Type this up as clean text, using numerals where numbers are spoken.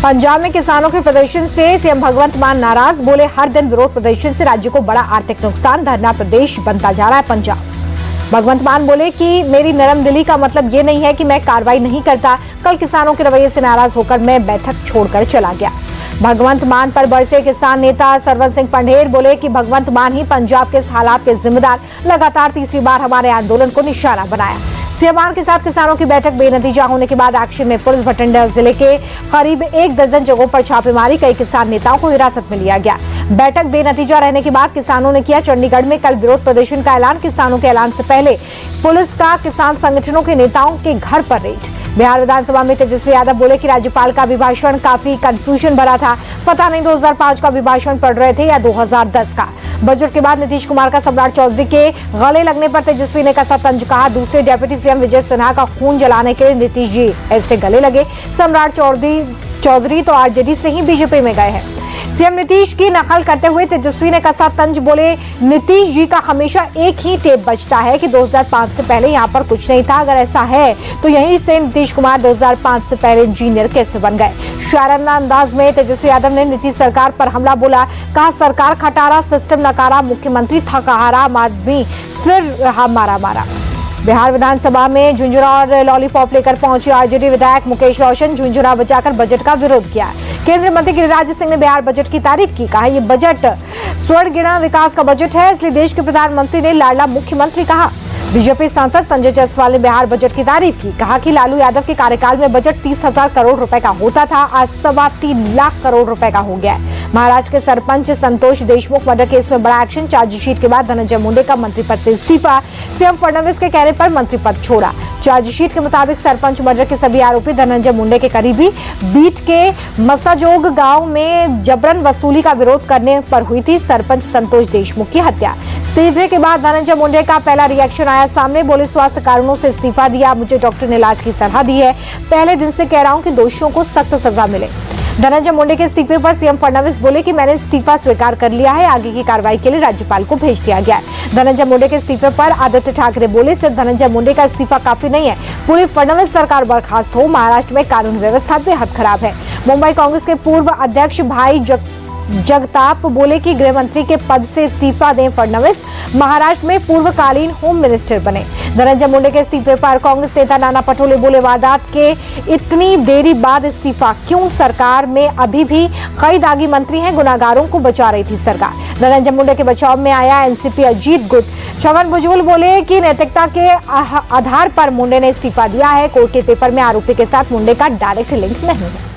पंजाब में किसानों के प्रदर्शन से सीएम भगवंत मान नाराज, बोले हर दिन विरोध प्रदर्शन से राज्य को बड़ा आर्थिक नुकसान, धरना प्रदेश बनता जा रहा है पंजाब। भगवंत मान बोले कि मेरी नरम दिली का मतलब ये नहीं है कि मैं कार्रवाई नहीं करता। कल किसानों के रवैये से नाराज होकर मैं बैठक छोड़कर चला गया। भगवंत मान पर बरसे किसान नेता सरवन सिंह पंढेर, बोले कि भगवंत मान ही पंजाब के इस हालात के जिम्मेदार, लगातार तीसरी बार हमारे आंदोलन को निशाना बनाया। सीएम मान के साथ किसानों की बैठक बेनतीजा होने के बाद एक्शन में पुलिस, भटिंडा जिले के करीब 1 दर्जन जगहों पर छापेमारी, कई किसान नेताओं को हिरासत में लिया गया। बैठक बेनतीजा रहने के बाद किसानों ने किया चंडीगढ़ में कल विरोध प्रदर्शन का ऐलान। किसानों के ऐलान से पहले पुलिस का किसान संगठनों के नेताओं के घर पर रेड। बिहार विधानसभा में तेजस्वी यादव बोले कि राज्यपाल का अभिभाषण काफी कंफ्यूजन भरा था, पता नहीं 2005 का अभिभाषण पढ़ रहे थे या 2010 का। बजट के बाद नीतीश कुमार का सम्राट चौधरी के गले लगने पर तेजस्वी ने कसा तंज, कहा दूसरे डेप्यूटी सीएम विजय सिन्हा का खून जलाने के लिए नीतीश जी ऐसे गले लगे। सम्राट चौधरी तो आरजेडी से ही बीजेपी में गए हैं। सीएम नीतीश की नकल करते हुए तेजस्वी ने कसा तंज, बोले नीतीश जी का हमेशा एक ही टेप बजता है कि 2005 से पहले यहाँ पर कुछ नहीं था। अगर ऐसा है तो यहीं से नीतीश कुमार 2005 से पहले इंजीनियर कैसे बन गए। शायराना अंदाज में तेजस्वी यादव ने नीतीश सरकार पर हमला बोला, कहा सरकार खटारा, सिस्टम नकारा, मुख्यमंत्री थकाहारा, आम आदमी फिर रहा मारा। बिहार विधानसभा में झुंझुनू और लॉलीपॉप लेकर पहुंचे आरजेडी विधायक मुकेश रोशन, झुंझुनू बचाकर बजट का विरोध किया। केंद्रीय मंत्री गिरिराज सिंह ने बिहार बजट की तारीफ की, कहा यह बजट स्वर्णगिना विकास का बजट है, इसलिए देश के प्रधानमंत्री ने लाडला मुख्यमंत्री कहा। बीजेपी सांसद संजय जायसवाल ने बिहार बजट की तारीफ की, कहा कि लालू यादव के कार्यकाल में बजट 30,000 करोड़ रुपए का होता था, आज 3.25 लाख करोड़ रुपए का हो गया है। महाराष्ट्र के सरपंच संतोष देशमुख मर्डर केस में बड़ा एक्शन, चार्जशीट के बाद धनंजय मुंडे का मंत्री पद से इस्तीफा, सीएम फडणवीस के कहने पर मंत्री पद छोड़ा। चार्जशीट के मुताबिक सरपंच मर्डर के सभी आरोपी धनंजय मुंडे के करीबी। बीट के मसाजोग गांव में जबरन वसूली का विरोध करने पर हुई थी सरपंच संतोष देशमुख की हत्या। इस्तीफे के बाद धनंजय मुंडे का पहला रिएक्शन आया सामने, बोले स्वास्थ्य कारणों से इस्तीफा दिया, मुझे डॉक्टर ने इलाज की सलाह दी है, पहले दिन से कह रहा हूं कि दोषियों को सख्त सजा मिले। धनंजय मुंडे के इस्तीफे पर सीएम फडणवीस बोले कि मैंने इस्तीफा स्वीकार कर लिया है, आगे की कार्रवाई के लिए राज्यपाल को भेज दिया गया है। धनंजय मुंडे के इस्तीफे पर आदित्य ठाकरे बोले सिर्फ धनंजय मुंडे का इस्तीफा काफी नहीं है, पूरी फडणवीस सरकार बर्खास्त हो, महाराष्ट्र में कानून व्यवस्था बेहद खराब है। मुंबई कांग्रेस के पूर्व अध्यक्ष भाई जगताप बोले कि गृह मंत्री के पद से इस्तीफा दें फडणवीस, महाराष्ट्र में पूर्वकालीन होम मिनिस्टर बने। धनंजय मुंडे के इस्तीफे पर कांग्रेस नेता नाना पटोले बोले वारदात के इतनी देरी बाद इस्तीफा क्यों, सरकार में अभी भी कई दागी मंत्री हैं, गुनाहगारों को बचा रही थी सरकार। धनंजय मुंडे के बचाव में आया एनसीपी अजीत गुट। छगन भुजबल बोले कि नैतिकता के आधार पर मुंडे ने इस्तीफा दिया है, कोर्ट के पेपर में आरोपी के साथ मुंडे का डायरेक्ट लिंक नहीं है।